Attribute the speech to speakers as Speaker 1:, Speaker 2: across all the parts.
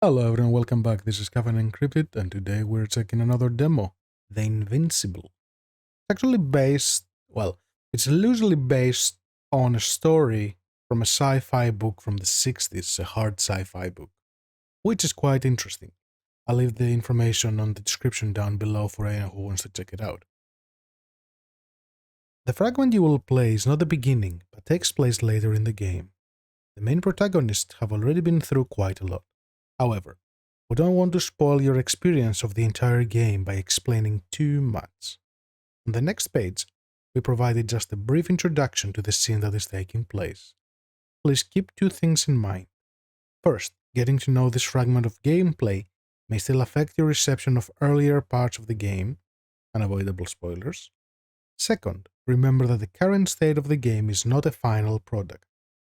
Speaker 1: Hello everyone, welcome back. This is Caffeine Encrypted, and today we're checking another demo, the Invincible. It's actually it's loosely based on a story from a sci-fi book from the 60s, a hard sci-fi book, which is quite interesting. I'll leave the information on the description down below for anyone who wants to check it out. The fragment you will play is not the beginning, but takes place later in the game. The main protagonists have already been through quite a lot. However, we don't want to spoil your experience of the entire game by explaining too much. On the next page, we provided just a brief introduction to the scene that is taking place. Please keep two things in mind. First, getting to know this fragment of gameplay may still affect your reception of earlier parts of the game, unavoidable spoilers. Second, remember that the current state of the game is not a final product.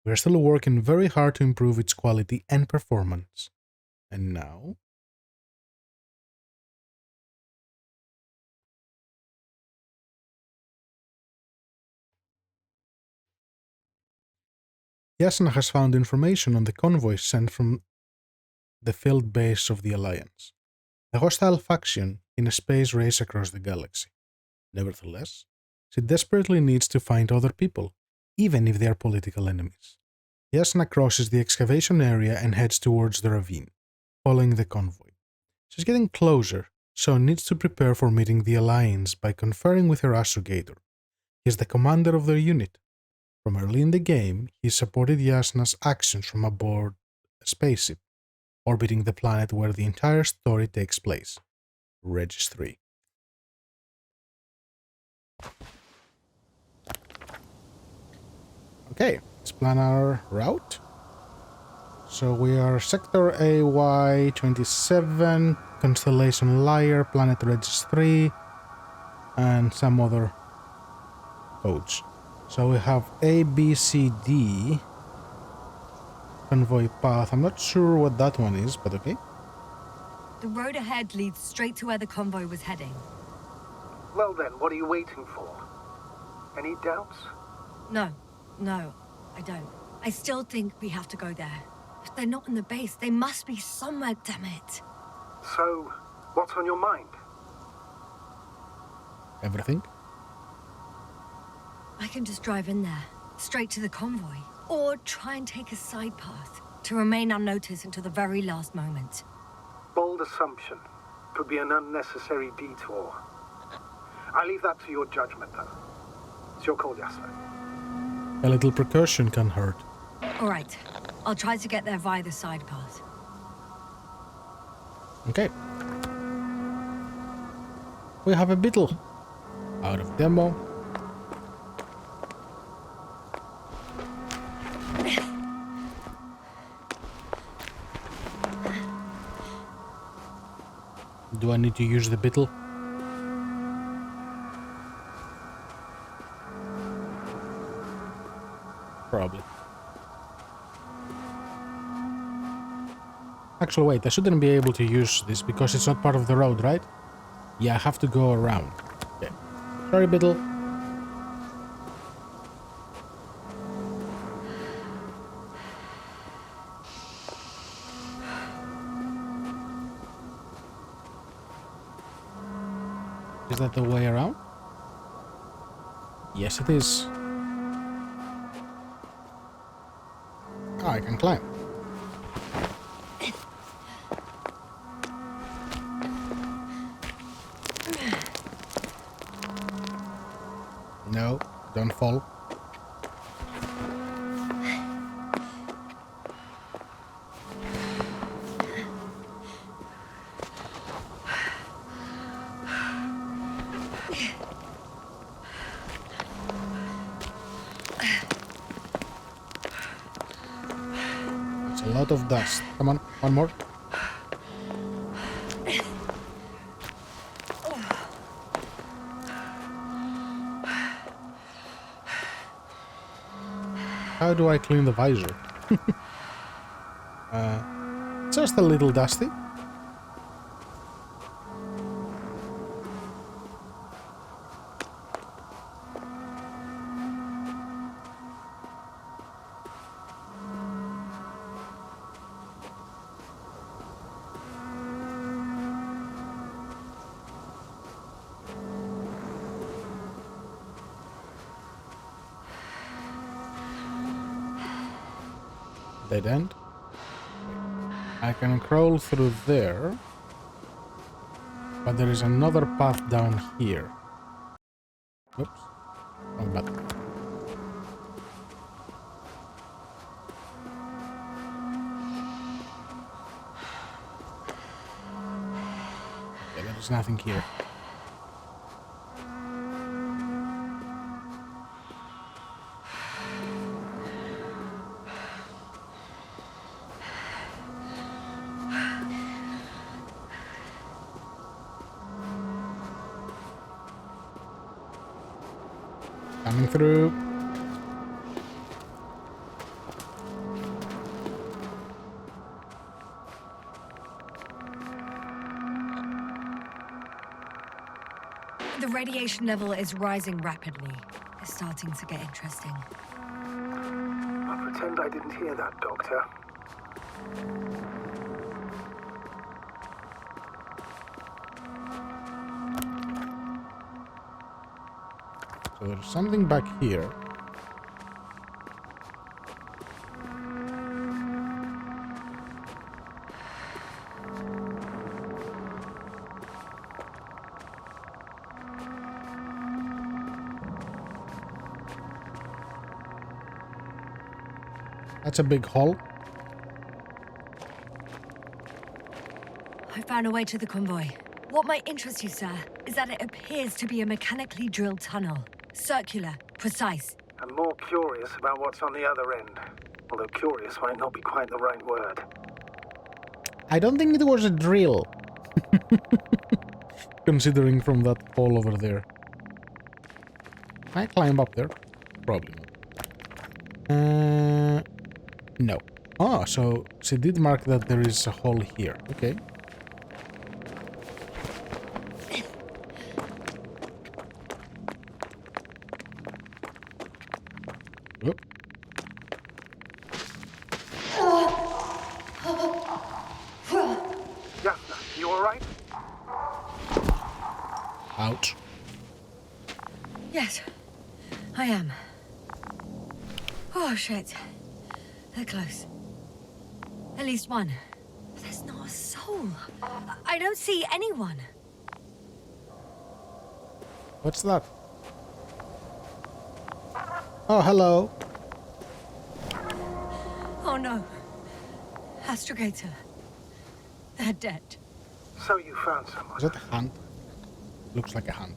Speaker 1: We are still working very hard to improve its quality and performance. And now, Yasna has found information on the convoy sent from the field base of the Alliance, a hostile faction in a space race across the galaxy. Nevertheless, she desperately needs to find other people, even if they are political enemies. Yasna crosses the excavation area and heads towards the ravine, following the convoy. She's getting closer, so needs to prepare for meeting the Alliance by conferring with her astrogator. He is the commander of their unit. From early in the game, he supported Yasna's actions from aboard a spaceship, orbiting the planet where the entire story takes place, Regis 3. Okay, let's plan our route. So we are Sector AY27, Constellation Lyre, Planet Regis 3, and some other codes. So we have A, B, C, D, convoy path. I'm not sure what that one is, but okay.
Speaker 2: The road ahead leads straight to where the convoy was heading.
Speaker 3: Well then, what are you waiting for? Any doubts?
Speaker 2: No, I don't. I still think we have to go there. If they're not in the base, they must be somewhere, damn it.
Speaker 3: So, what's on your mind?
Speaker 1: Everything.
Speaker 2: I can just drive in there, straight to the convoy. Or try and take a side path, to remain unnoticed until the very last moment.
Speaker 3: Bold assumption. Could be an unnecessary detour. I leave that to your judgment, though. It's your call, Jasper.
Speaker 1: A little precaution can hurt.
Speaker 2: All right, I'll try to get there via the side path.
Speaker 1: Okay. We have a Beetle. Out of demo. Do I need to use the Beetle? Probably. Actually, wait, I shouldn't be able to use this because it's not part of the road, right? Yeah, I have to go around. Okay. Sorry, Beetle. Is that the way around? Yes, it is. Oh, I can climb. No, don't fall. It's a lot of dust. Come on, one more. How do I clean the visor? Just a little dusty. Dead end. I can crawl through there. But there is another path down here. Oops. Wrong button. Yeah, there is nothing here. Coming through.
Speaker 2: The radiation level is rising rapidly. It's starting to get interesting.
Speaker 3: I'll pretend I didn't hear that, Doctor.
Speaker 1: So there's something back here. That's a big hole.
Speaker 2: I found a way to the convoy. What might interest you, sir, is that it appears to be a mechanically drilled tunnel. Circular, precise.
Speaker 3: I'm more curious about what's on the other end. Although curious might not be quite the right word.
Speaker 1: I don't think it was a drill. Considering from that hole over there. Can I climb up there? Probably not. No. Oh, so she did mark that there is a hole here. Okay. Oop.
Speaker 3: Jasna, you alright?
Speaker 1: Ouch.
Speaker 2: Yes, I am. Oh, shit. They're close. At least one. But there's not a soul. I don't see anyone.
Speaker 1: What's that? Oh, hello.
Speaker 2: Oh, no. Astrogator. They're dead.
Speaker 3: So you found someone.
Speaker 1: Is that a hunt? Looks like a hunt.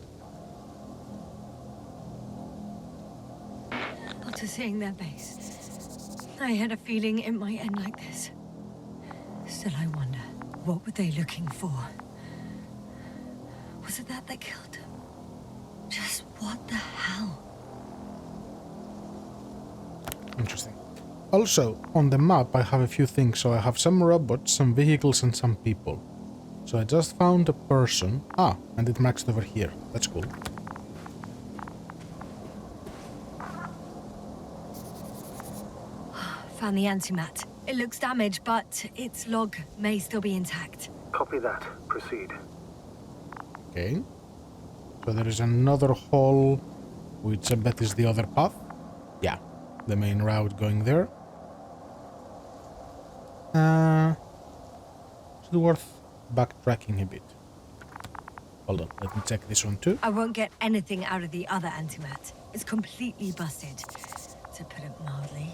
Speaker 2: After seeing their base, I had a feeling it might end like this. Still, I wonder, what were they looking for? Was it that killed them? Just what the hell?
Speaker 1: Interesting. Also, on the map I have a few things. So I have some robots, some vehicles, and some people. So I just found a person. Ah, and it marks it over here. That's cool.
Speaker 2: Found the antimat. It looks damaged, but its log may still be intact.
Speaker 3: Copy that. Proceed.
Speaker 1: Okay. So there is another hole, which I bet is the other path. Yeah, the main route going there. It's worth backtracking a bit. Hold on, let me check this one too.
Speaker 2: I won't get anything out of the other antimat. It's completely busted, to put it mildly.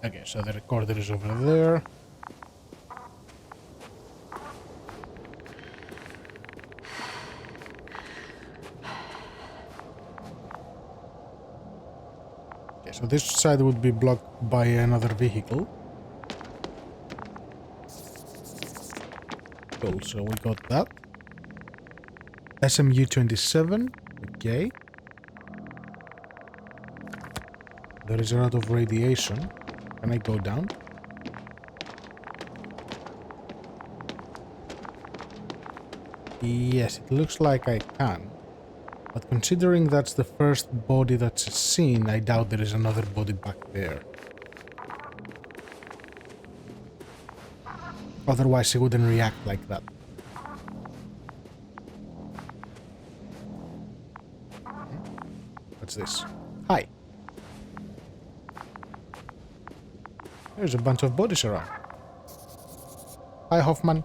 Speaker 1: Okay, so the recorder is over there. Okay, so this side would be blocked by another vehicle. Cool, so we got that. SMU-27, okay. There is a lot of radiation. Can I go down? Yes, it looks like I can. But considering that's the first body that's seen, I doubt there is another body back there. Otherwise, he wouldn't react like that. What's this? Hi. There's a bunch of bodies around. Hi, Hoffman.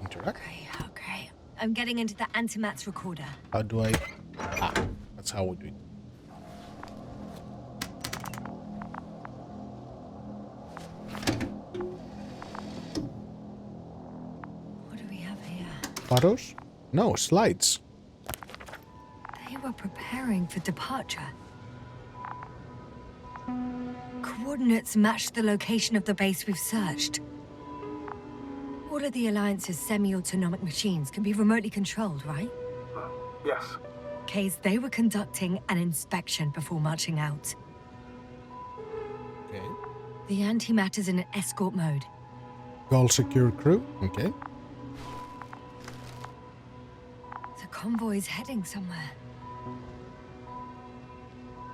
Speaker 1: Interact.
Speaker 2: Okay. I'm getting into the antimat's recorder.
Speaker 1: How do I... Ah, that's how we do it.
Speaker 2: What do we have here?
Speaker 1: Photos? No, slides.
Speaker 2: They were preparing for departure. Coordinates matched the location of the base we've searched. All of the Alliance's semi-autonomic machines can be remotely controlled, right?
Speaker 3: Yes.
Speaker 2: Case they were conducting an inspection before marching out.
Speaker 1: Okay.
Speaker 2: The antimatter's in an escort mode.
Speaker 1: Goal secure crew. Okay.
Speaker 2: The convoy's heading somewhere.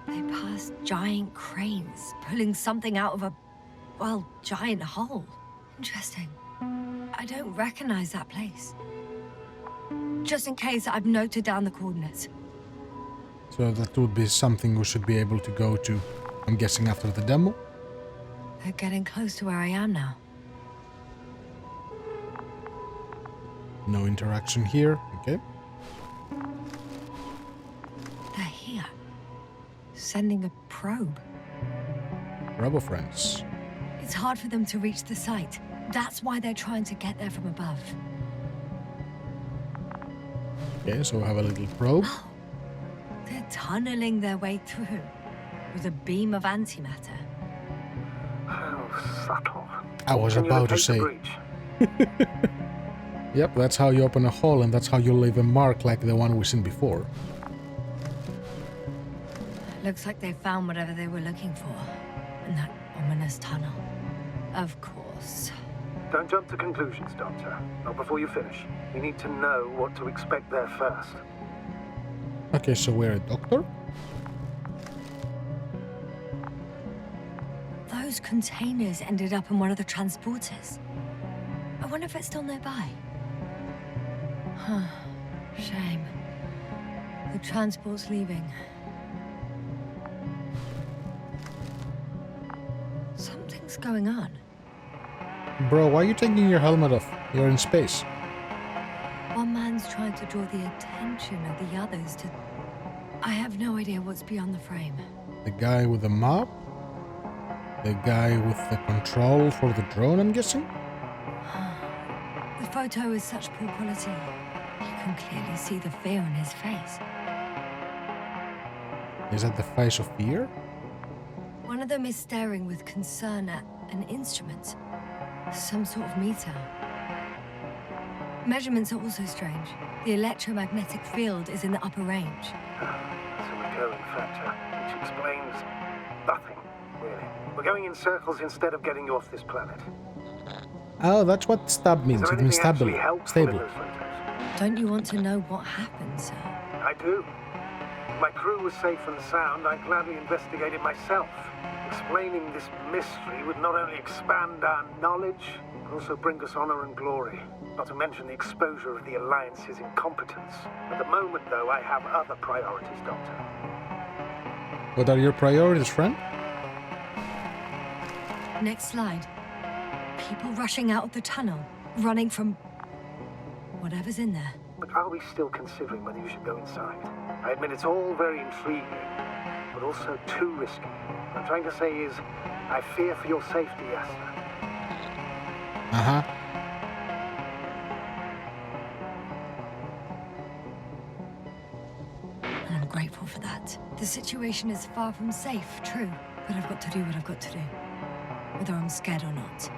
Speaker 2: They passed giant cranes, pulling something out of a, well, giant hole. Interesting. I don't recognize that place. Just in case, I've noted down the coordinates.
Speaker 1: So that would be something we should be able to go to, I'm guessing, after the demo?
Speaker 2: They're getting close to where I am now.
Speaker 1: No interaction here. Okay.
Speaker 2: They're here. Sending a probe.
Speaker 1: Robo friends.
Speaker 2: It's hard for them to reach the site. That's why they're trying to get there from above.
Speaker 1: Okay, so we have a little probe.
Speaker 2: Oh, they're tunneling their way through with a beam of antimatter.
Speaker 3: How subtle.
Speaker 1: I was
Speaker 3: Can you
Speaker 1: about to
Speaker 3: locate the
Speaker 1: say.
Speaker 3: breach?
Speaker 1: Yep, that's how you open a hole and that's how you leave a mark like the one we've seen before.
Speaker 2: Looks like they found whatever they were looking for in that ominous tunnel. Of course.
Speaker 3: Don't jump to conclusions, Doctor. Not before you finish. We need to know what to expect there first.
Speaker 1: Okay, so we're a doctor?
Speaker 2: Those containers ended up in one of the transporters. I wonder if it's still nearby. Huh. Shame. The transport's leaving. Something's going on.
Speaker 1: Bro, why are you taking your helmet off? You're in space.
Speaker 2: One man's trying to draw the attention of the others to... I have no idea what's beyond the frame.
Speaker 1: The guy with the map? The guy with the control for the drone, I'm guessing?
Speaker 2: The photo is such poor quality. You can clearly see the fear on his face.
Speaker 1: Is that the face of fear?
Speaker 2: One of them is staring with concern at an instrument. Some sort of meter. Measurements are also strange. The electromagnetic field is in the upper range.
Speaker 3: It's a recurring factor, which explains nothing, really. We're going in circles instead of getting you off this planet.
Speaker 1: Oh, that's what stab means.
Speaker 3: Is there
Speaker 1: It means
Speaker 3: anything actually
Speaker 1: stable.
Speaker 3: helpful in
Speaker 1: Stable.
Speaker 3: those photos?
Speaker 2: Don't you want to know what happened, sir?
Speaker 3: I do. If my crew was safe and sound, I'd gladly investigate it myself. Explaining this mystery would not only expand our knowledge, but also bring us honor and glory. Not to mention the exposure of the Alliance's incompetence. At the moment, though, I have other priorities, Doctor.
Speaker 1: What are your priorities, friend?
Speaker 2: Next slide. People rushing out of the tunnel, running from whatever's in there.
Speaker 3: But are we still considering whether you should go inside? I admit it's all very intriguing, but also too risky. What I'm trying to say is, I fear for your safety, Yasna.
Speaker 1: Uh-huh.
Speaker 2: And I'm grateful for that. The situation is far from safe, true, but I've got to do what I've got to do, whether I'm scared or not.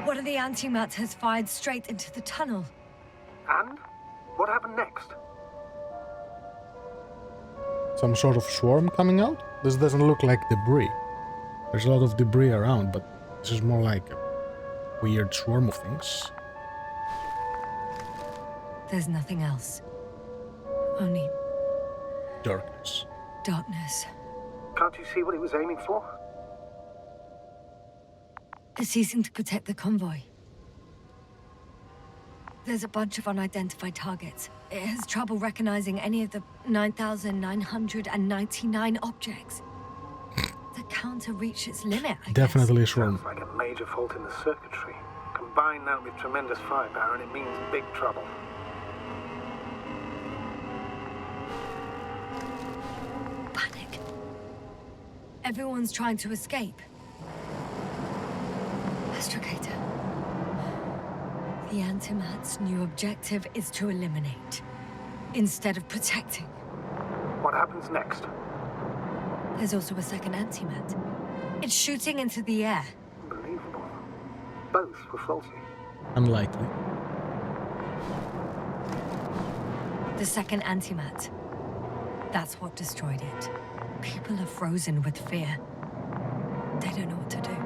Speaker 2: One of the antimats has fired straight into the tunnel.
Speaker 3: And? What happened next?
Speaker 1: Some sort of swarm coming out? This doesn't look like debris. There's a lot of debris around, but this is more like a weird swarm of things.
Speaker 2: There's nothing else. Only
Speaker 1: Darkness.
Speaker 2: darkness.
Speaker 3: Can't you see what he was aiming for?
Speaker 2: Ceasing to protect the convoy. There's a bunch of unidentified targets. It has trouble recognizing any of the 9,999 objects. The counter reached its limit, I
Speaker 1: Definitely is wrong.
Speaker 3: Sounds like a major fault in the circuitry. Combine that with tremendous firepower and it means big trouble.
Speaker 2: Panic. Everyone's trying to escape. Astrogator. The Antimat's new objective is to eliminate, instead of protecting.
Speaker 3: What happens next?
Speaker 2: There's also a second Antimat. It's shooting into the air.
Speaker 3: Unbelievable. Both were faulty.
Speaker 1: Unlikely.
Speaker 2: The second Antimat. That's what destroyed it. People are frozen with fear. They don't know what to do.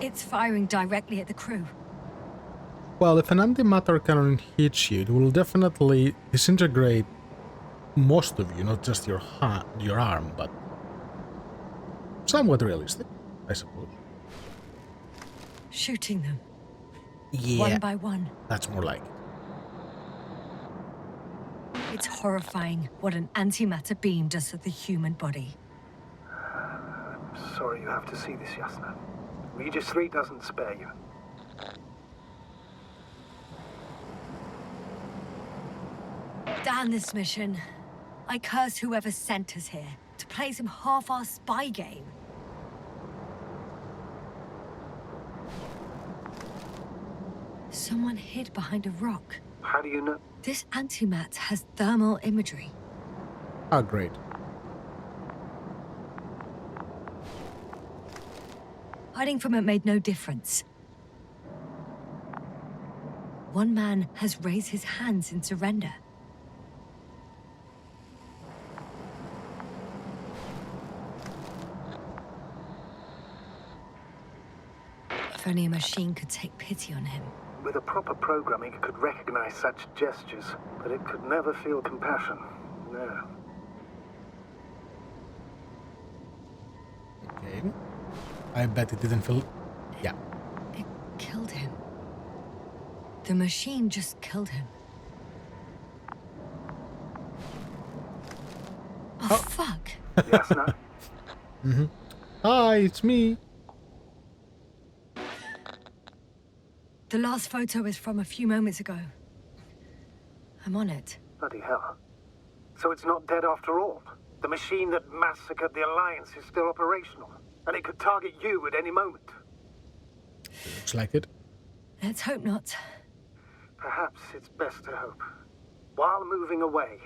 Speaker 2: It's firing directly at the crew.
Speaker 1: Well, if an antimatter cannon hits you, it will definitely disintegrate most of you, not just your arm, but somewhat realistic, I suppose.
Speaker 2: Shooting them.
Speaker 1: Yeah,
Speaker 2: One by one.
Speaker 1: that's more like it.
Speaker 2: It's horrifying what an antimatter beam does to the human body.
Speaker 3: Sorry you have to see this, Yasna. Regis 3 doesn't spare you.
Speaker 2: Damn this mission. I curse whoever sent us here to play some half-assed spy game. Someone hid behind a rock.
Speaker 3: How do you know?
Speaker 2: This antimat has thermal imagery.
Speaker 1: Ah, great.
Speaker 2: Hiding from it made no difference. One man has raised his hands in surrender. If only a machine could take pity on him.
Speaker 3: With a proper programming, it could recognize such gestures, but it could never feel compassion. No.
Speaker 1: Okay. I bet it didn't feel... Yeah.
Speaker 2: It killed him. The machine just killed him. Oh, fuck.
Speaker 3: Yasna?
Speaker 1: Hi, it's me.
Speaker 2: The last photo is from a few moments ago. I'm on it.
Speaker 3: Bloody hell. So it's not dead after all. The machine that massacred the Alliance is still operational, and it could target you at any moment.
Speaker 1: Looks like it.
Speaker 2: Let's hope not.
Speaker 3: Perhaps it's best to hope. While moving away.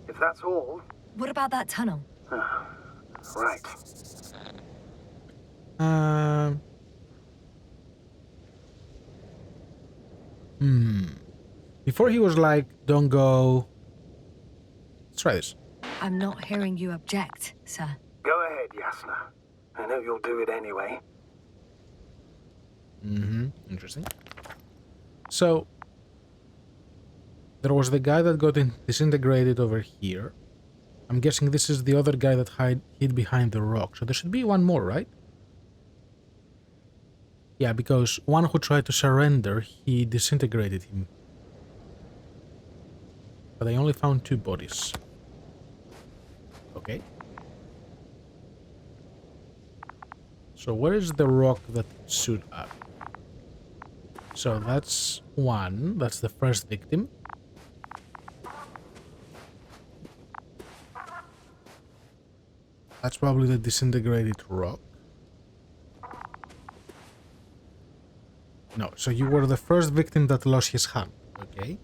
Speaker 3: If that's all...
Speaker 2: What about that tunnel?
Speaker 3: Right.
Speaker 1: Before he was like, don't go... Let's try this.
Speaker 2: I'm not hearing you object, sir.
Speaker 3: Go ahead, Yasna. I know you'll do it anyway.
Speaker 1: Interesting. So, there was the guy that got disintegrated over here. I'm guessing this is the other guy that hid behind the rock. So there should be one more, right? Yeah, because one who tried to surrender, he disintegrated him. But I only found 2 bodies. Okay. So where is the rock that stood up? So that's one. That's the first victim. That's probably the disintegrated rock. No, so you were the first victim that lost his hand. Okay.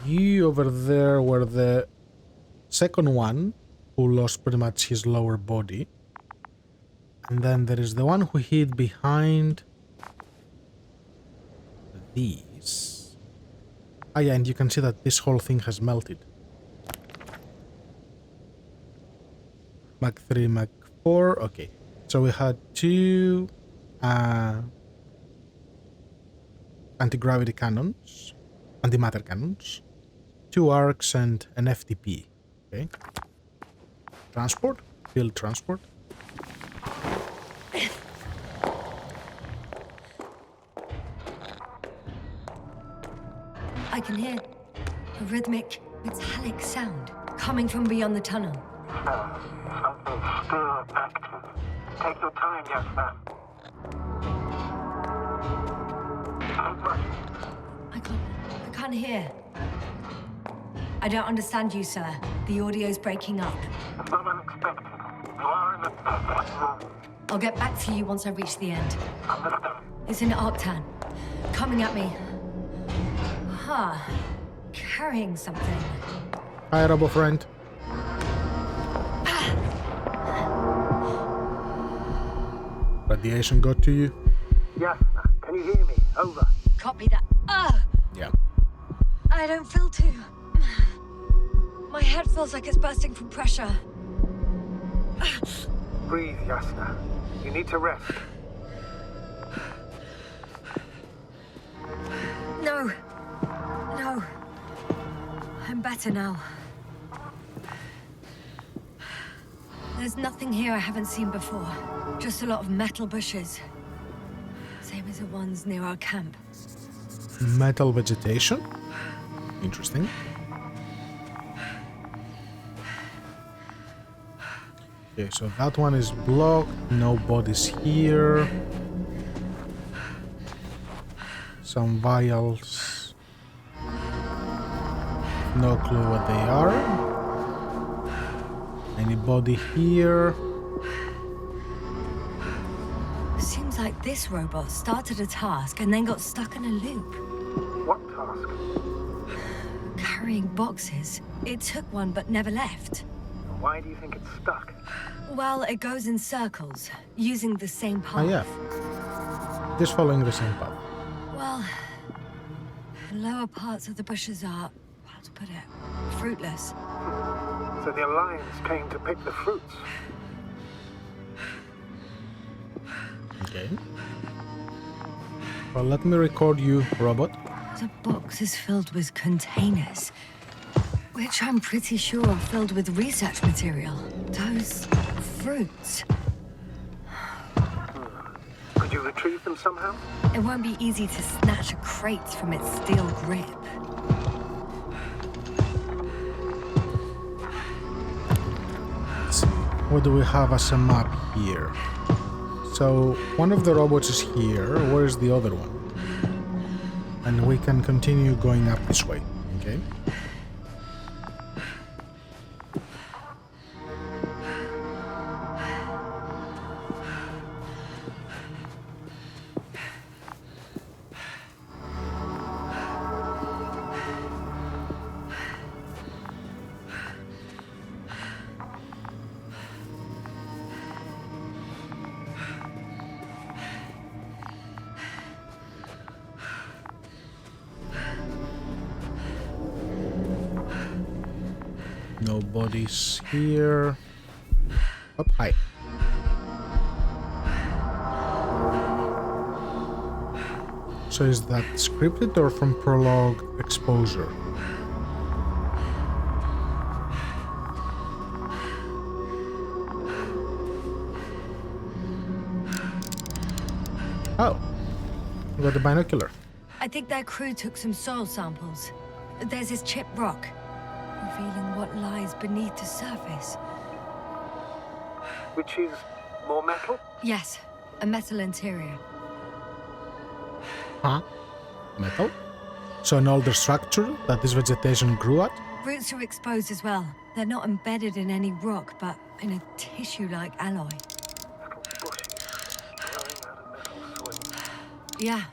Speaker 1: You over there were the second one who lost pretty much his lower body. And then there is the one who hid behind these. Ah, yeah, and you can see that this whole thing has melted. Mach 3, Mach 4. Okay. So we had 2 anti-gravity cannons, antimatter cannons, 2 arcs, and an FTP. Okay. Transport? Field transport.
Speaker 2: I can hear a rhythmic, metallic sound coming from beyond the tunnel.
Speaker 3: Something still active. Take your time, young man.
Speaker 2: I can't hear. I don't understand you, sir. The audio's breaking up.
Speaker 3: It's not unexpected. You are in the perfect room.
Speaker 2: I'll get back to you once I reach the end.
Speaker 3: Understood.
Speaker 2: It's an Arctan. Coming at me. Huh. Carrying something.
Speaker 1: Hi, Robo friend. Radiation got to you?
Speaker 3: Yes, can you hear me? Over.
Speaker 2: Copy that.
Speaker 1: Yeah.
Speaker 2: I don't feel too. My head feels like it's bursting from pressure.
Speaker 3: Breathe, Yasna. You need to rest.
Speaker 2: No. No. I'm better now. There's nothing here I haven't seen before. Just a lot of metal bushes. Same as the ones near our camp.
Speaker 1: Metal vegetation? Interesting. Okay, so that one is blocked. No bodies here. Some vials. No clue what they are. Anybody here?
Speaker 2: Seems like this robot started a task and then got stuck in a loop.
Speaker 3: What task?
Speaker 2: Carrying boxes. It took one but never left.
Speaker 3: Why do you think it's stuck?
Speaker 2: Well, it goes in circles, using the same path.
Speaker 1: Ah, yeah. Just following the same path.
Speaker 2: Well, the lower parts of the bushes are, how to put it, fruitless.
Speaker 3: So the Alliance came to pick the fruits.
Speaker 1: Okay. Well, let me record you, robot.
Speaker 2: The box is filled with containers, which I'm pretty sure are filled with research material. Those fruits.
Speaker 3: Could you retrieve them somehow?
Speaker 2: It won't be easy to snatch a crate from its steel grip.
Speaker 1: Let's see. What do we have as a map here? So, one of the robots is here. Where is the other one? And we can continue going up this way, okay? No bodies here. Up high. So is that scripted or from prologue exposure? Oh, we got the binocular.
Speaker 2: I think their crew took some soil samples. There's this chipped rock, revealing what lies beneath the surface.
Speaker 3: Which is more metal?
Speaker 2: Yes, a metal interior.
Speaker 1: Huh? Metal? So an older structure that this vegetation grew at?
Speaker 2: Roots are exposed as well. They're not embedded in any rock, but in a tissue-like alloy.
Speaker 3: Little bushes growing out of metal soil.
Speaker 2: Yeah,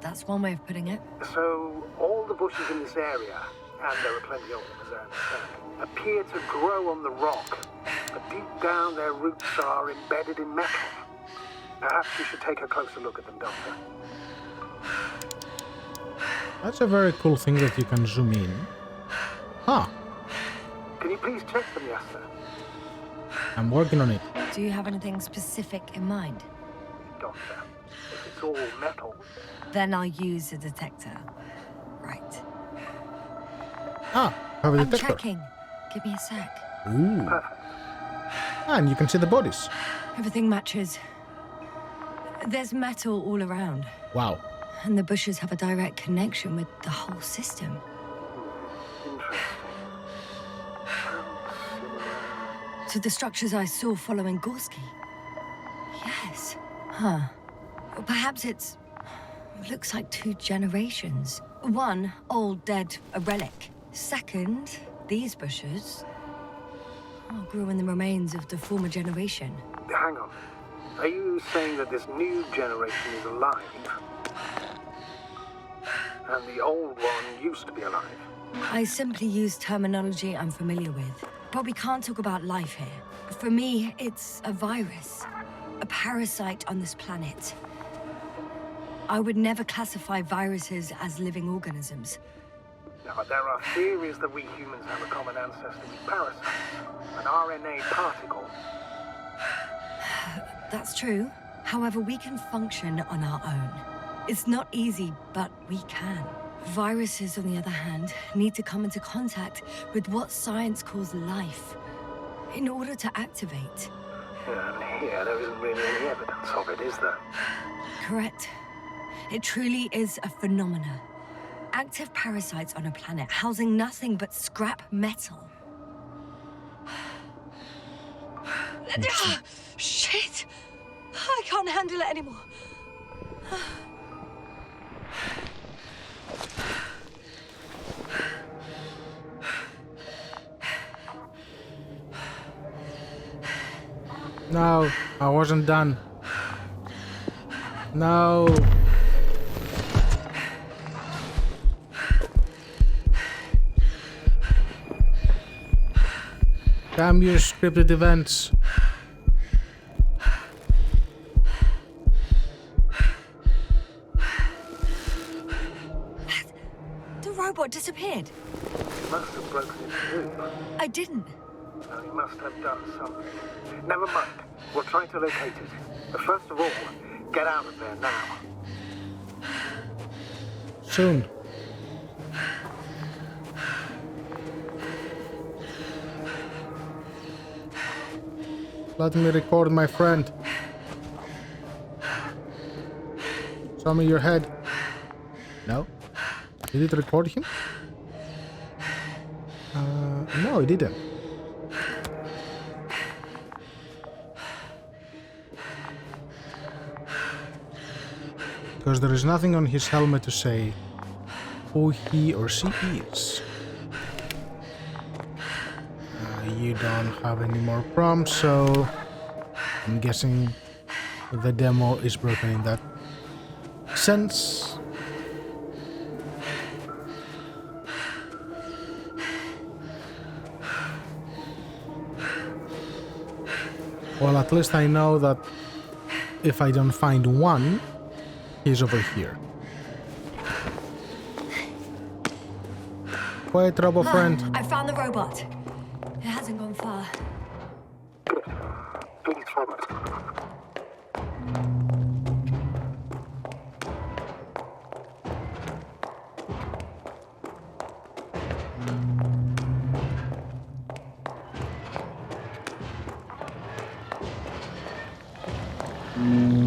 Speaker 2: that's one way of putting it.
Speaker 3: So all the bushes in this area, and there are plenty of them as I understand, appear to grow on the rock, but deep down their roots are embedded in metal. Perhaps you should take a closer look at them, Doctor.
Speaker 1: That's a very cool thing that you can zoom in. Huh.
Speaker 3: Can you please check them, Yasser?
Speaker 1: I'm working on it.
Speaker 2: Do you have anything specific in mind?
Speaker 3: Doctor, if it's it's all metal.
Speaker 2: Then I'll use a detector. Right.
Speaker 1: Ah, have a
Speaker 2: I'm
Speaker 1: detector.
Speaker 2: checking. Give me a sec.
Speaker 1: Ooh.
Speaker 3: Perfect.
Speaker 1: And you can see the bodies.
Speaker 2: Everything matches. There's metal all around.
Speaker 1: Wow.
Speaker 2: And the bushes have a direct connection with the whole system.
Speaker 3: Interesting.
Speaker 2: To the structures I saw following Gorski. Yes. Huh. Perhaps it's... looks like 2 generations. One, old, dead, a relic. Second, these bushes grew in the remains of the former generation.
Speaker 3: Hang on. Are you saying that this new generation is alive? And the old one used to be alive?
Speaker 2: I simply use terminology I'm familiar with. But we can't talk about life here. For me, it's a virus. A parasite on this planet. I would never classify viruses as living organisms.
Speaker 3: Now, there are theories that we humans have a common ancestor with parasites. An RNA particle.
Speaker 2: That's true. However, we can function on our own. It's not easy, but we can. Viruses, on the other hand, need to come into contact with what science calls life in order to activate.
Speaker 3: And here, there isn't really any evidence of it, is there?
Speaker 2: Correct. It truly is a phenomena. Active parasites on a planet housing nothing but scrap metal. Shit! I can't handle it anymore.
Speaker 1: No, I wasn't done. No. Damn your scripted events.
Speaker 2: The robot disappeared.
Speaker 3: He must have broken it through.
Speaker 2: I didn't.
Speaker 3: Now, he must have done something. Never mind. We'll try to locate it. But first of all, get out of there now.
Speaker 1: Soon. Let me record my friend. Show me your head. No? Did it record him? No, it didn't. Because there is nothing on his helmet to say who he or she is. You don't have any more prompts, so I'm guessing the demo is broken in that sense. Well, at least I know that if I don't find one, he's over here. Quiet, Robo friend.
Speaker 2: I found the robot. It hasn't gone far.
Speaker 3: Good. Please forward.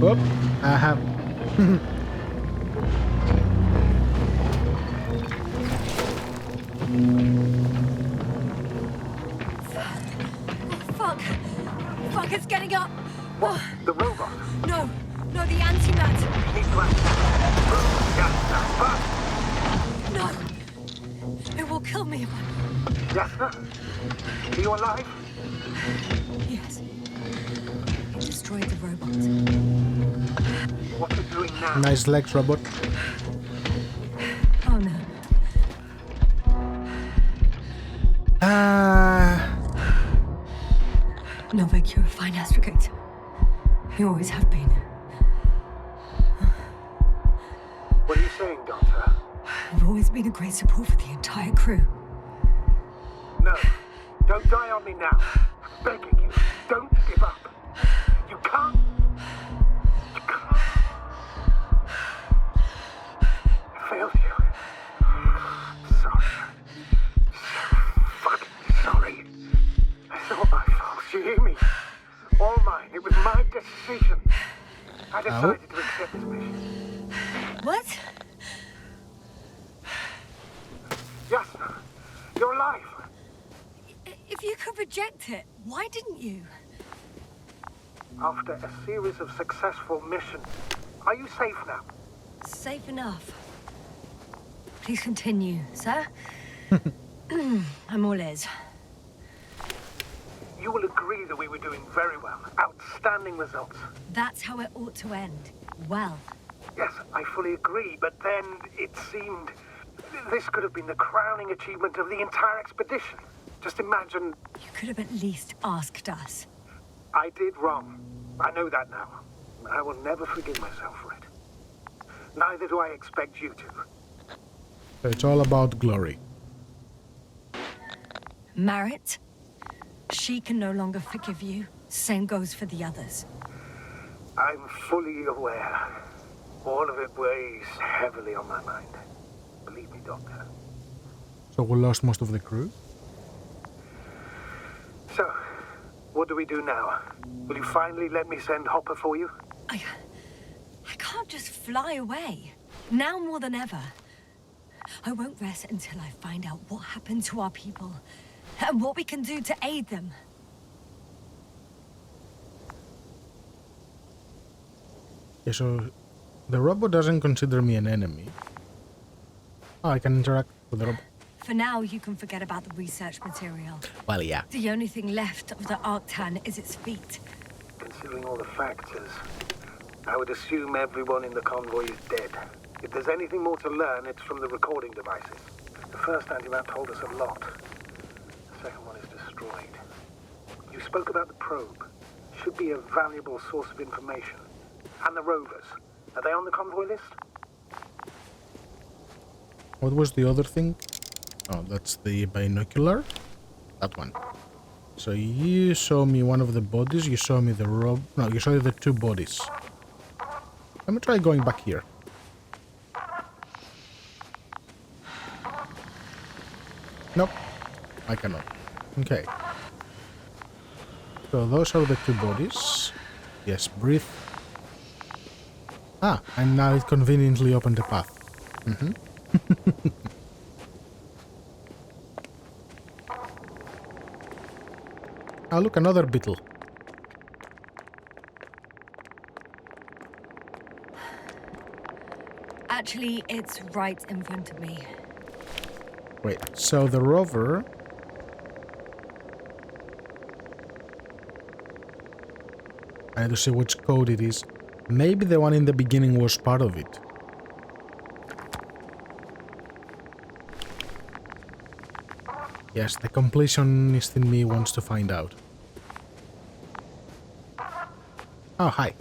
Speaker 1: Whoop. I have.
Speaker 2: Fuck, it's getting up.
Speaker 3: What? The robot?
Speaker 2: No, the antimat.
Speaker 3: Need to access.
Speaker 2: No. It will kill me if I...
Speaker 3: Jasper? Are you alive?
Speaker 2: Yes. It destroyed the robot.
Speaker 3: What are you doing now?
Speaker 1: Nice legs, robot.
Speaker 2: Oh no. Novak, you're a fine astrogator. You always have been.
Speaker 3: What are you saying, Doctor?
Speaker 2: You've always been a great support for the entire crew.
Speaker 3: No. Don't die on me now. I'm begging you. Don't give up. You can't. failed you. Sorry. So fucking sorry. It's all my fault. You hear me? All mine. It was my decision. I decided to accept this mission.
Speaker 2: What?
Speaker 3: Jasna, you're alive.
Speaker 2: If you could reject it, why didn't you?
Speaker 3: After a series of successful missions, are you safe now?
Speaker 2: Safe enough. Please continue, sir. I'm all ears.
Speaker 3: You will agree that we were doing very well. Outstanding results.
Speaker 2: That's how it ought to end. Well.
Speaker 3: Yes, I fully agree, but then it seemed this could have been the crowning achievement of the entire expedition. Just imagine...
Speaker 2: You could have at least asked us.
Speaker 3: I did wrong. I know that now. I will never forgive myself for it. Neither do I expect you to.
Speaker 1: So it's all about glory.
Speaker 2: Marit? She can no longer forgive you. Same goes for the others.
Speaker 3: I'm fully aware. All of it weighs heavily on my mind. Believe me, Doctor.
Speaker 1: So we lost most of the crew?
Speaker 3: So, what do we do now? Will you finally let me send Hopper for you?
Speaker 2: I can't just fly away. Now more than ever. I won't rest until I find out what happened to our people and what we can do to aid them.
Speaker 1: Okay, so the robot doesn't consider me an enemy. Oh, I can interact with the robot.
Speaker 2: For now, you can forget about the research material.
Speaker 1: Well, yeah.
Speaker 2: The only thing left of the Arctan is its feet.
Speaker 3: Considering all the factors, I would assume everyone in the convoy is dead. If there's anything more to learn, it's from the recording devices. The first antimat told us a lot. The second one is destroyed. You spoke about the probe. Should be a valuable source of information. And the rovers. Are they on the convoy list?
Speaker 1: What was the other thing? Oh, that's the binocular. That one. So you show me one of the bodies, you show me the rob... No, you show me the two bodies. Let me try going back here. Nope. I cannot. Okay. So those are the two bodies. Yes, breathe. Ah, and now it conveniently opened the path. Mm-hmm. Ah, look, another beetle.
Speaker 2: Actually, it's right in front of me.
Speaker 1: Wait, so the rover... I need to see which code it is. Maybe the one in the beginning was part of it. Yes, the completionist in me wants to find out. Oh, hi.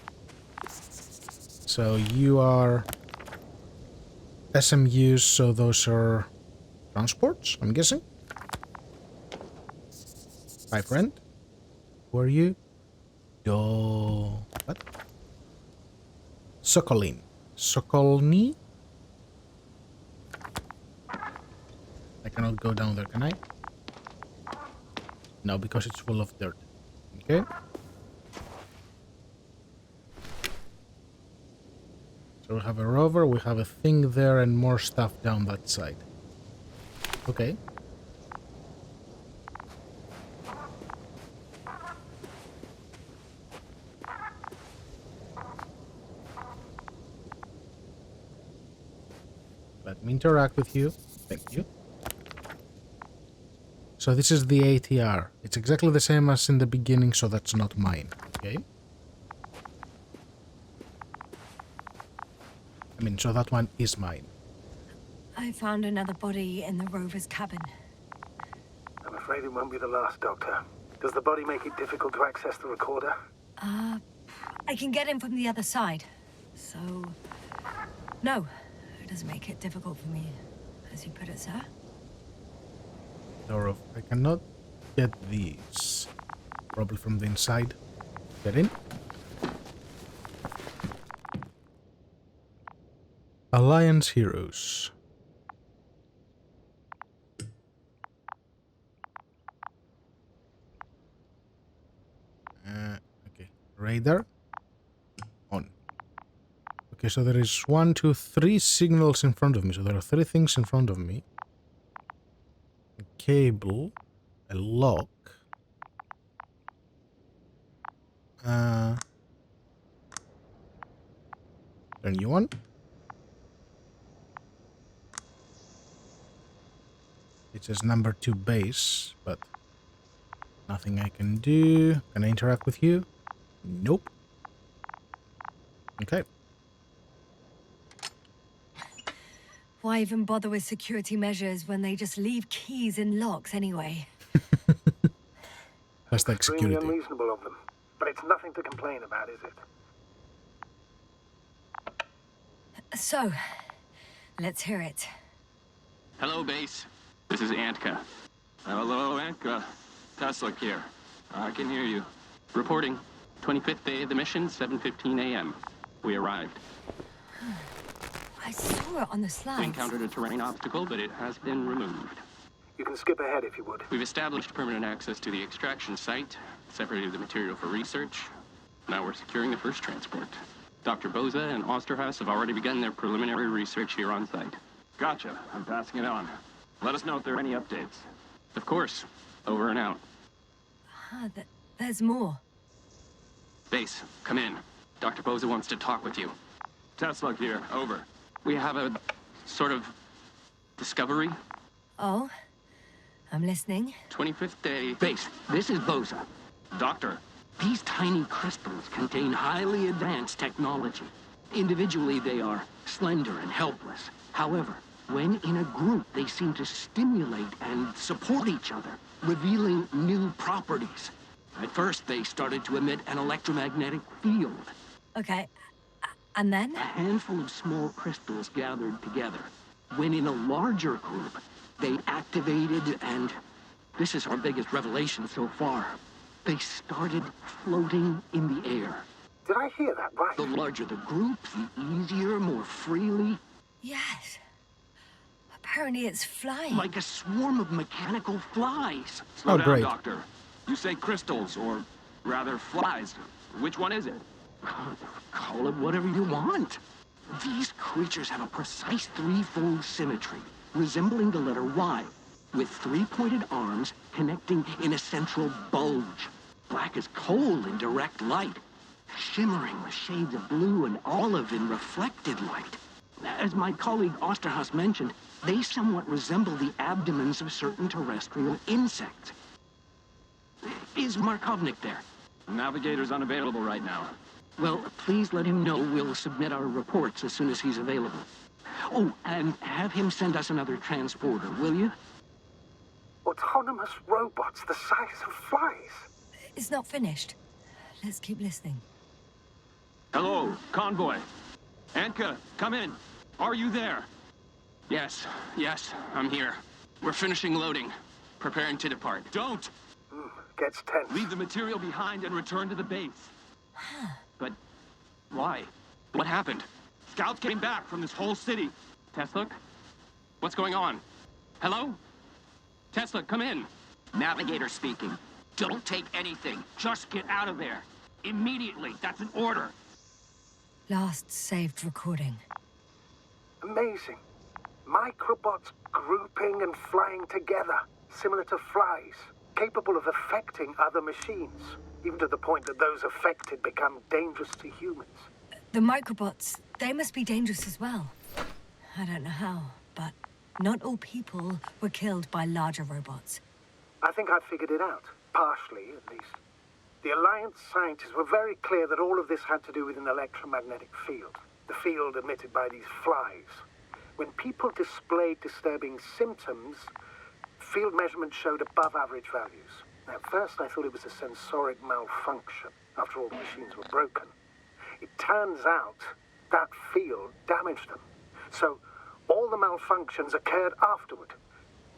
Speaker 1: So you are SMUs, so those are transports, I'm guessing? Hi, friend. Who are you? Yo... What? Sokolin. Sokolni? I cannot go down there, can I? No, because it's full of dirt. Okay. So we have a rover, we have a thing there, and more stuff down that side. Okay. Let me interact with you. Thank you. So this is the ATR. It's exactly the same as in the beginning, so that's not mine. Okay. I mean, so that one is mine.
Speaker 2: I found another body in the rover's cabin.
Speaker 3: I'm afraid it won't be the last, Doctor. Does the body make it difficult to access the recorder?
Speaker 2: I can get in from the other side. So... No, it doesn't make it difficult for me, as you put it, sir.
Speaker 1: Door of... I cannot get these. Probably from the inside. Get in. A Alliance heroes. Okay, radar on. Okay, so there is 1, 2, 3 signals in front of me. So there are 3 things in front of me. A cable, a lock. A new one. It says number 2 base, but nothing I can do. Can I interact with you? Nope. Okay.
Speaker 2: Why even bother with security measures when they just leave keys in locks anyway?
Speaker 1: Hashtag
Speaker 3: Extremely
Speaker 1: security.
Speaker 3: unreasonable of them. But it's nothing to complain about, is it?
Speaker 2: So, let's hear it.
Speaker 4: Hello, base. This is Antka. Hello, Antka. Tesla here. I can hear you. Reporting. 25th day of the mission, 7:15 a.m. We arrived.
Speaker 2: I saw it on the slides.
Speaker 4: We encountered a terrain obstacle, but it has been removed.
Speaker 3: You can skip ahead if you would.
Speaker 4: We've established permanent access to the extraction site, separated the material for research. Now we're securing the first transport. Dr. Boza and Osterhaus have already begun their preliminary research here on site. Gotcha. I'm passing it on. Let us know if there are any updates. Of course. Over and out.
Speaker 2: There's more.
Speaker 4: Base, come in. Dr. Boza wants to talk with you. Tesla here. Over. We have a sort of discovery.
Speaker 2: Oh? I'm listening.
Speaker 4: 25th day.
Speaker 5: Base, this is Boza.
Speaker 4: Doctor.
Speaker 5: These tiny crystals contain highly advanced technology. Individually, they are slender and helpless. However, when in a group, they seem to stimulate and support each other, revealing new properties. At first, they started to emit an electromagnetic field.
Speaker 2: Okay. And then?
Speaker 5: A handful of small crystals gathered together. When in a larger group, they activated and... this is our biggest revelation so far. They started floating in the air.
Speaker 3: Did I hear that right?
Speaker 5: The larger the group, the easier, more freely.
Speaker 2: Yes. Apparently it's flying.
Speaker 5: Like a swarm of mechanical flies.
Speaker 4: Slow down,
Speaker 1: great.
Speaker 4: Doctor. You say crystals, or rather flies. Which one is it?
Speaker 5: Call it whatever you want. These creatures have a precise threefold symmetry, resembling the letter Y, with three-pointed arms connecting in a central bulge. Black as coal in direct light, shimmering with shades of blue and olive in reflected light. As my colleague Osterhaus mentioned, they somewhat resemble the abdomens of certain terrestrial insects. Is Markovnik there?
Speaker 4: Navigator's unavailable right now.
Speaker 5: Well, please let him know we'll submit our reports as soon as he's available. Oh, and have him send us another transporter, will you?
Speaker 3: Autonomous robots the size of flies.
Speaker 2: It's not finished. Let's keep listening.
Speaker 4: Hello, convoy. Antka, come in. Are you there? Yes, I'm here. We're finishing loading. Preparing to depart. Don't!
Speaker 3: Gets tense.
Speaker 4: Leave the material behind and return to the base. But why? What happened? Scouts came back from this whole city. Tesla? What's going on? Hello? Tesla, come in.
Speaker 5: Navigator speaking. Don't take anything. Just get out of there. Immediately. That's an order.
Speaker 2: Last saved recording.
Speaker 3: Amazing. Microbots grouping and flying together, similar to flies, capable of affecting other machines, even to the point that those affected become dangerous to humans.
Speaker 2: The microbots, they must be dangerous as well. I don't know how, but not all people were killed by larger robots.
Speaker 3: I think I've figured it out, partially at least. The Alliance scientists were very clear that all of this had to do with an electromagnetic field, the field emitted by these flies. When people displayed disturbing symptoms, field measurements showed above average values. At first I thought it was a sensoric malfunction, after all the machines were broken. It turns out that field damaged them. So all the malfunctions occurred afterward.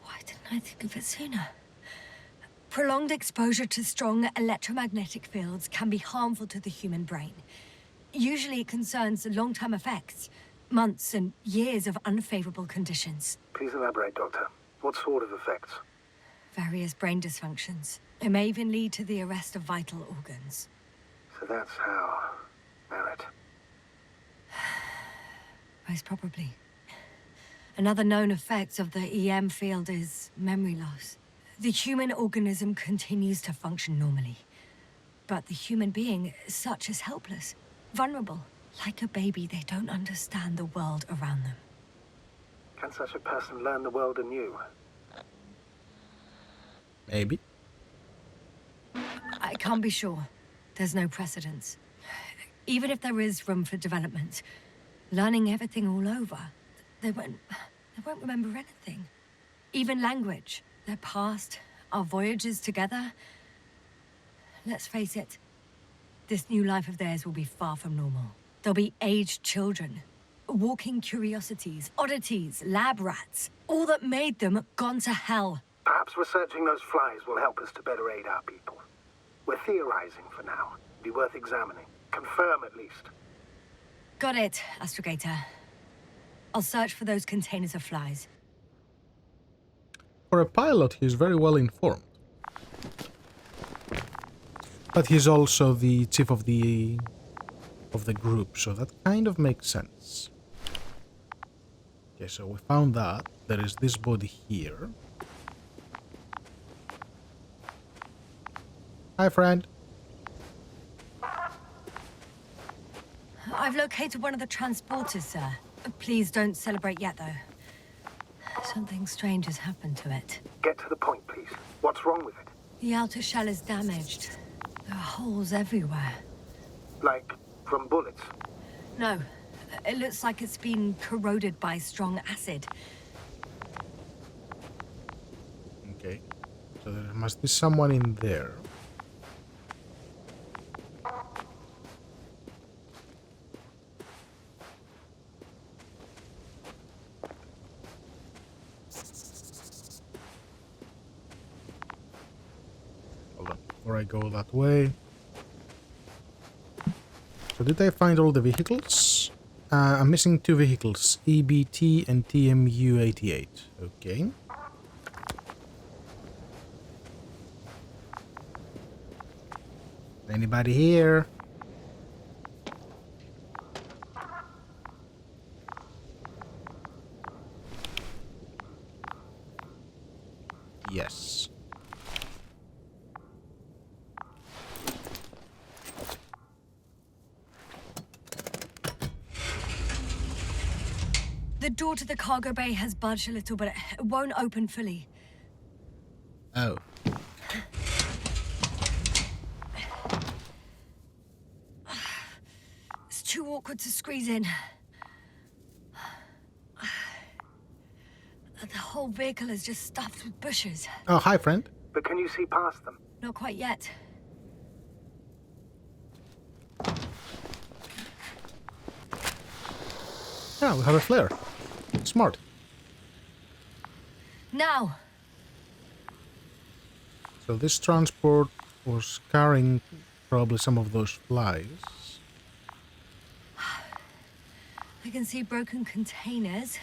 Speaker 2: Why didn't I think of it sooner? Prolonged exposure to strong electromagnetic fields can be harmful to the human brain. Usually it concerns long-term effects, Months and years of unfavorable conditions.
Speaker 3: Please elaborate, Doctor. What sort of effects?
Speaker 2: Various brain dysfunctions. It may even lead to the arrest of vital organs.
Speaker 3: So that's how... Merit.
Speaker 2: Most probably. Another known effect of the EM field is memory loss. The human organism continues to function normally. But the human being is such as helpless, vulnerable. Like a baby, they don't understand the world around them.
Speaker 3: Can such a person learn the world anew?
Speaker 1: Maybe.
Speaker 2: I can't be sure. There's no precedence. Even if there is room for development, learning everything all over, they won't remember anything. Even language, their past, our voyages together. Let's face it, this new life of theirs will be far from normal. They'll be aged children, walking curiosities, oddities, lab rats. All that made them gone to hell.
Speaker 3: Perhaps researching those flies will help us to better aid our people. We're theorizing for now. Be worth examining. Confirm at least.
Speaker 2: Got it, Astrogator. I'll search for those containers of flies.
Speaker 1: For a pilot, he's very well informed. But he's also the chief of the group, so that kind of makes sense. Okay, so we found that. There is this body here. Hi, friend.
Speaker 2: I've located one of the transporters, sir. Please don't celebrate yet, though. Something strange has happened to it.
Speaker 3: Get to the point, please. What's wrong with it?
Speaker 2: The outer shell is damaged. There are holes everywhere.
Speaker 3: Like, from bullets?
Speaker 2: No, it looks like it's been corroded by strong acid.
Speaker 1: Okay, so there must be someone in there. Hold on, before I go that way. So did I find all the vehicles? I'm missing 2 vehicles, EBT and TMU-88. Okay. Anybody here? Yes.
Speaker 2: The door to the cargo bay has budged a little, but it won't open fully.
Speaker 1: Oh.
Speaker 2: It's too awkward to squeeze in. The whole vehicle is just stuffed with bushes.
Speaker 1: Oh, hi, friend.
Speaker 3: But can you see past them?
Speaker 2: Not quite yet.
Speaker 1: Yeah, we have a flare. Smart.
Speaker 2: Now!
Speaker 1: So this transport was carrying probably some of those flies.
Speaker 2: I can see broken containers.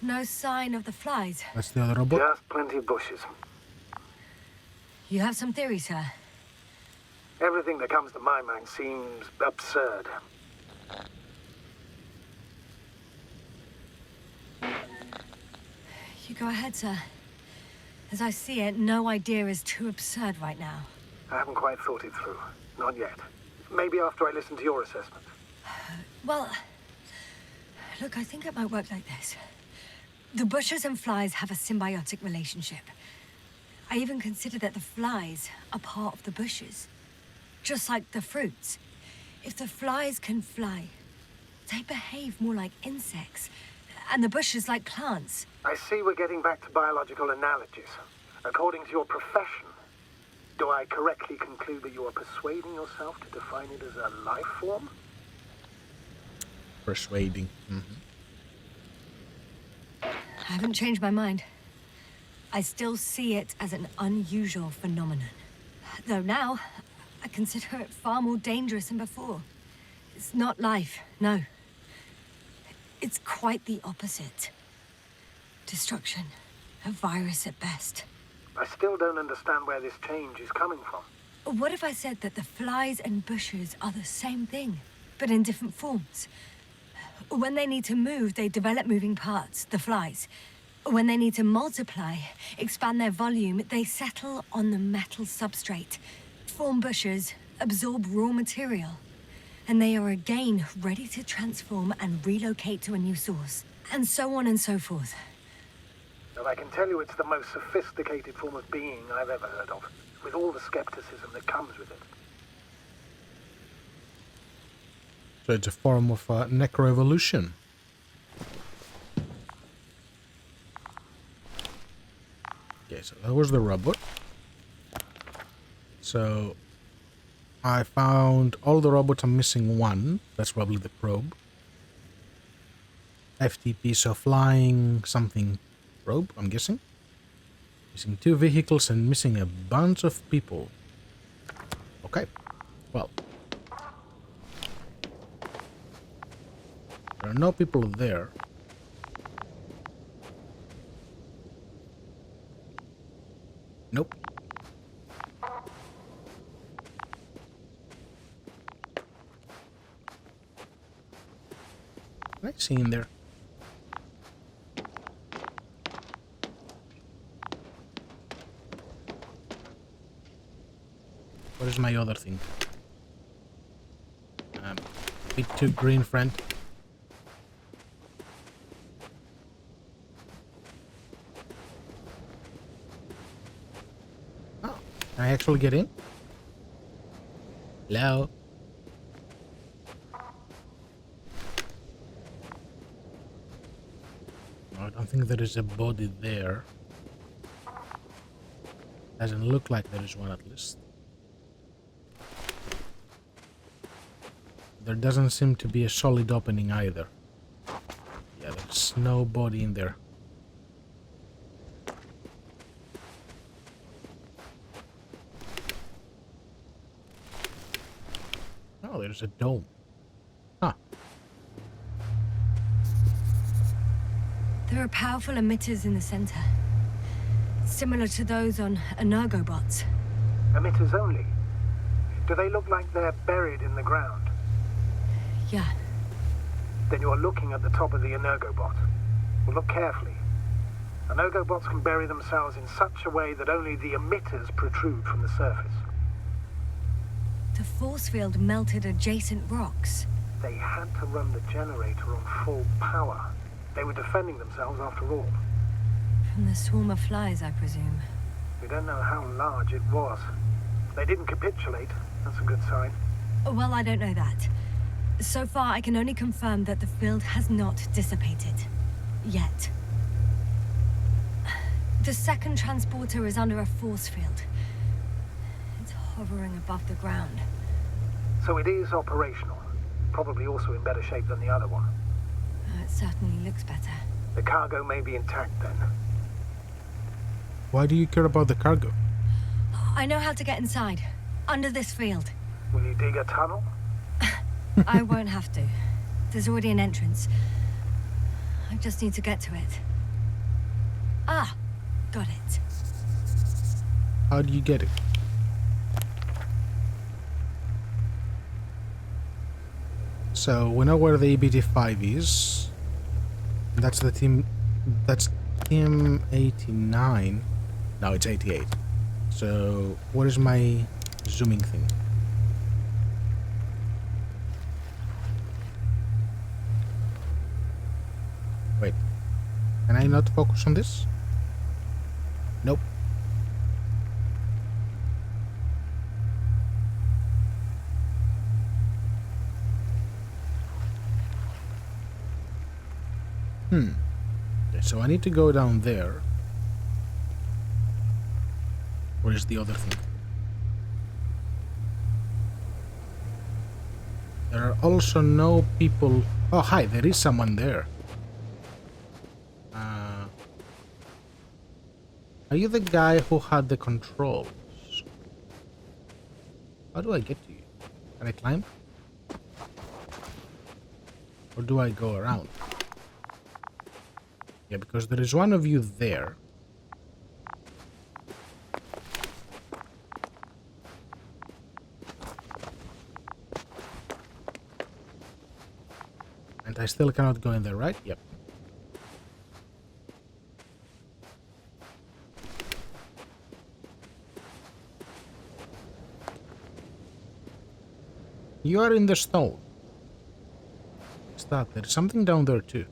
Speaker 2: No sign of the flies.
Speaker 1: That's the other robot.
Speaker 3: Just plenty of bushes.
Speaker 2: You have some theories, sir?
Speaker 3: Everything that comes to my mind seems absurd.
Speaker 2: You go ahead, sir. As I see it, no idea is too absurd right now.
Speaker 3: I haven't quite thought it through. Not yet. Maybe after I listen to your assessment.
Speaker 2: Well, look, I think it might work like this. The bushes and flies have a symbiotic relationship. I even consider that the flies are part of the bushes. Just like the fruits. If the flies can fly, they behave more like insects, and the bushes like plants.
Speaker 3: I see we're getting back to biological analogies. According to your profession, do I correctly conclude that you are persuading yourself to define it as a life form?
Speaker 1: Persuading.
Speaker 2: I haven't changed my mind. I still see it as an unusual phenomenon. Though now, I consider it far more dangerous than before. It's not life, no. It's quite the opposite. Destruction. A virus at best.
Speaker 3: I still don't understand where this change is coming from.
Speaker 2: What if I said that the flies and bushes are the same thing, but in different forms? When they need to move, they develop moving parts, the flies. When they need to multiply, expand their volume, they settle on the metal substrate, form bushes, absorb raw material. And they are again ready to transform and relocate to a new source. And so on and so forth.
Speaker 3: But I can tell you it's the most sophisticated form of being I've ever heard of, with all the skepticism that comes with it.
Speaker 1: So it's a form of necroevolution. Okay, so that was the robot. So I found all the robots. I'm missing one. That's probably the probe. FTP, so flying something probe, I'm guessing. Missing 2 vehicles and missing a bunch of people. Okay, well. There are no people there. Nope. Can I see in there? What is my other thing? Bit too green, friend. Oh, can I actually get in? Hello? No, I don't think there is a body there. Doesn't look like there is one, at least. There doesn't seem to be a solid opening either. Yeah, there's no body in there. Oh, there's a dome. Huh.
Speaker 2: There are powerful emitters in the center. Similar to those on Energobots.
Speaker 3: Emitters only? Do they look like they're buried in the ground?
Speaker 2: Yeah.
Speaker 3: Then you're looking at the top of the Energobot. Well, look carefully. Energobots can bury themselves in such a way that only the emitters protrude from the surface.
Speaker 2: The force field melted adjacent rocks.
Speaker 3: They had to run the generator on full power. They were defending themselves after all.
Speaker 2: From the swarm of flies, I presume.
Speaker 3: We don't know how large it was. They didn't capitulate. That's a good sign.
Speaker 2: Well, I don't know that. So far, I can only confirm that the field has not dissipated. Yet. The second transporter is under a force field. It's hovering above the ground.
Speaker 3: So it is operational. Probably also in better shape than the other one.
Speaker 2: It certainly looks better.
Speaker 3: The cargo may be intact then.
Speaker 1: Why do you care about the cargo?
Speaker 2: I know how to get inside. Under this field.
Speaker 3: Will you dig a tunnel?
Speaker 2: I won't have to. There's already an entrance. I just need to get to it. Ah, got it.
Speaker 1: How do you get it? So we know where the EBT-5 is. That's the team. That's team 89. No, it's 88. So what is my zooming thing? Wait, can I not focus on this? Nope. Okay, so I need to go down there. Where is the other thing? There are also no people. Oh, hi, there is someone there. Are you the guy who had the controls? How do I get to you? Can I climb? Or do I go around? Yeah, because there is one of you there. And I still cannot go in there, right? Yep. You are in the stone. What's that? There's something down there too.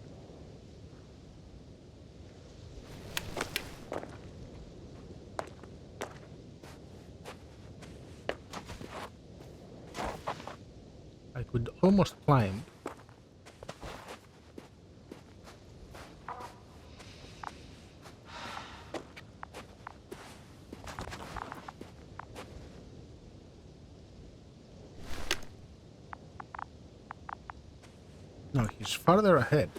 Speaker 1: I could almost climb. No, he's farther ahead.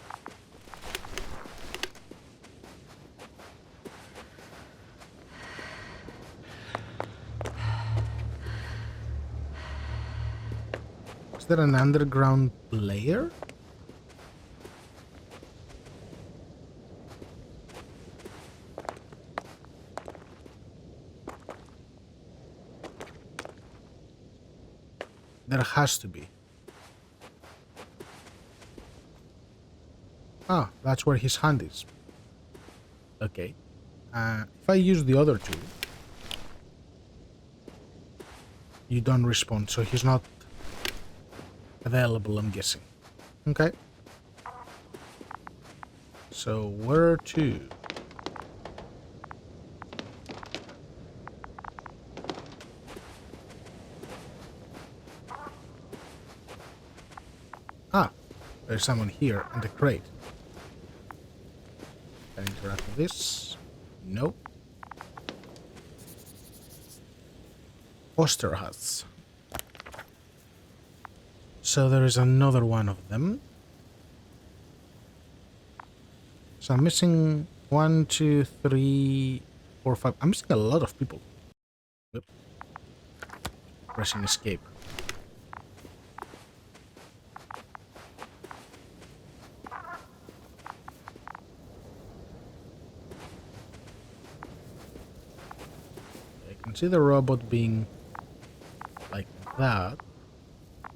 Speaker 1: Is there an underground layer? There has to be. Ah, that's where his hand is. Okay. If I use the other two, you don't respond, so he's not available, I'm guessing. Okay. So, where to? Ah, there's someone here in the crate. Can I interact with this? Nope. Poster huts. So there is another one of them. So I'm missing 1, 2, 3, 4, 5. I'm missing a lot of people. Yep. Pressing escape. I can see the robot being like that.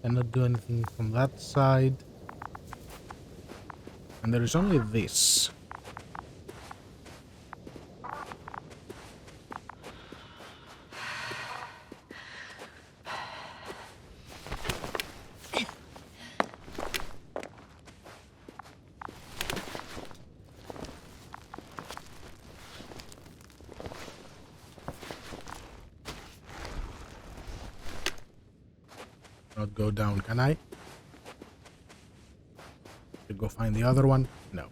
Speaker 1: Cannot do anything from that side. And there is only this. Not go down, can I? To go find the other one? No.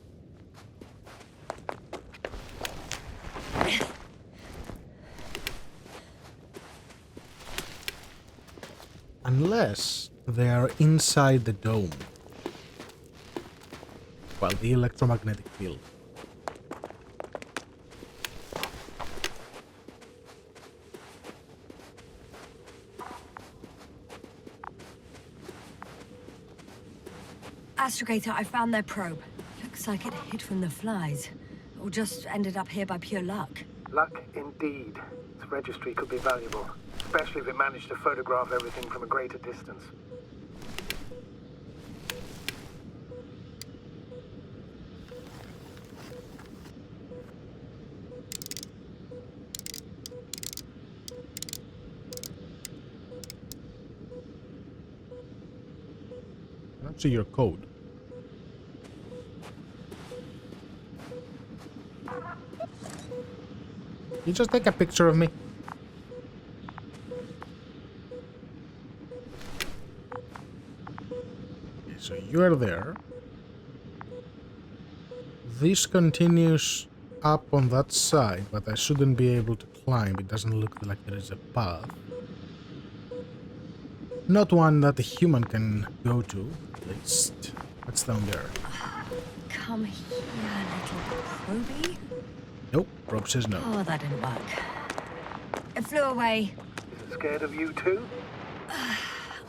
Speaker 1: Unless they are inside the dome. Well, the electromagnetic field.
Speaker 2: Astrogator, I found their probe. Looks like it hid from the flies. Or just ended up here by pure luck.
Speaker 3: Luck indeed. Its registry could be valuable, especially if it managed to photograph everything from a greater distance.
Speaker 1: I don't see your code. You just take a picture of me. Okay, so you are there. This continues up on that side, but I shouldn't be able to climb. It doesn't look like there is a path. Not one that a human can go to, at least. What's down there?
Speaker 2: Come here, little probie.
Speaker 1: Nope, probe says no.
Speaker 2: Oh, that didn't work. It flew away.
Speaker 3: Is it scared of you too?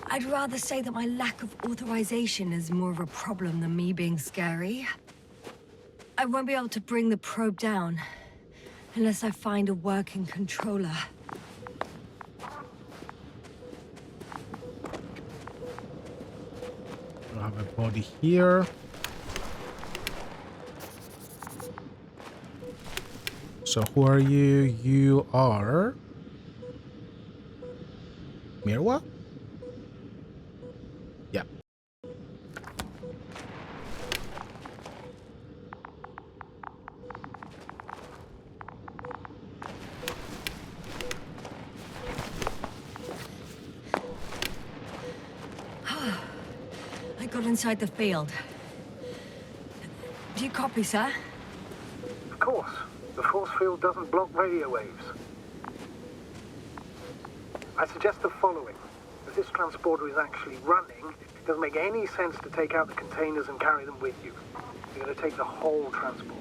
Speaker 2: I'd rather say that my lack of authorization is more of a problem than me being scary. I won't be able to bring the probe down unless I find a working controller.
Speaker 1: I have a body here. So who are you? You are Mirwa? Yeah.
Speaker 2: I got inside the field. Do you copy, sir?
Speaker 3: Of course. The force field doesn't block radio waves. I suggest the following. As this transporter is actually running, it doesn't make any sense to take out the containers and carry them with you. You're going to take the whole transport.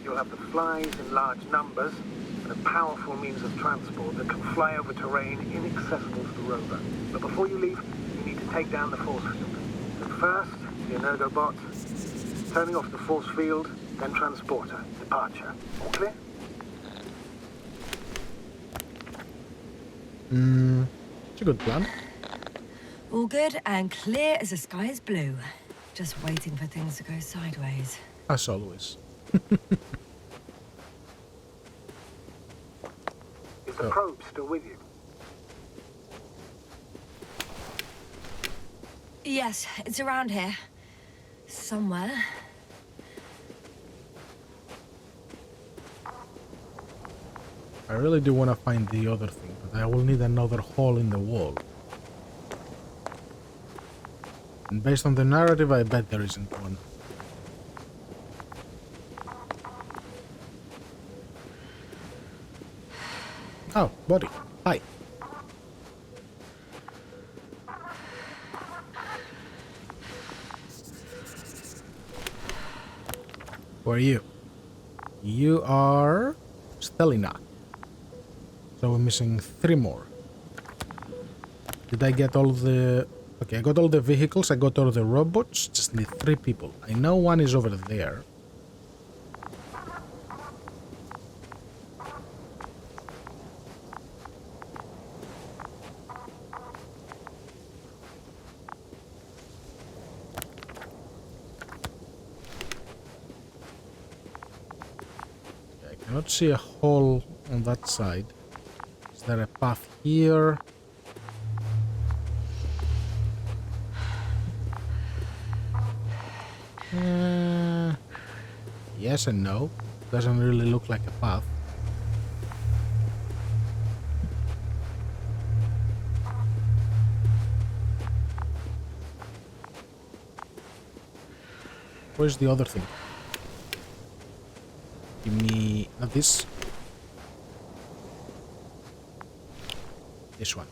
Speaker 3: You'll have the flies in large numbers, and a powerful means of transport that can fly over terrain inaccessible to the rover. But before you leave, you need to take down the force field. So first, the Energobot, turning off the force field, then transporter, departure. All clear?
Speaker 1: It's a good plan.
Speaker 2: All good and clear as the sky is blue. Just waiting for things to go sideways.
Speaker 1: As always.
Speaker 3: Is the probe still with you?
Speaker 2: Yes, it's around here. Somewhere.
Speaker 1: I really do want to find the other thing, but I will need another hole in the wall. And based on the narrative, I bet there isn't one. Oh, buddy. Hi. Who are you? You are Stelina. So we're missing 3 more. Did I get all the... Okay, I got all the vehicles, I got all the robots, just need 3 people. I know one is over there. I cannot see a hole on that side. Is there a path here? Yes and no. Doesn't really look like a path. Where's the other thing? Give me... not this. This one.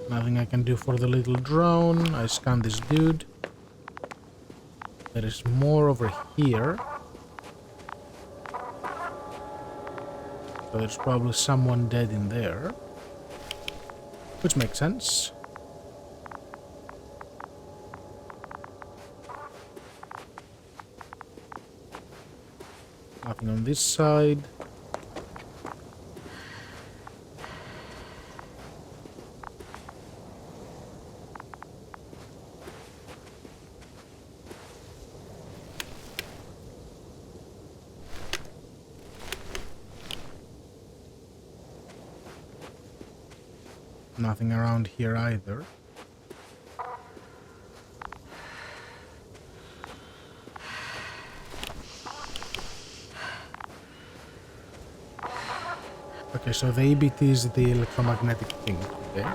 Speaker 1: Nothing I can do for the little drone. I scan this dude. There is more over here. So there's probably someone dead in there. Which makes sense. Nothing on this side. Nothing around here either. Okay, so the EBT is the electromagnetic thing, okay?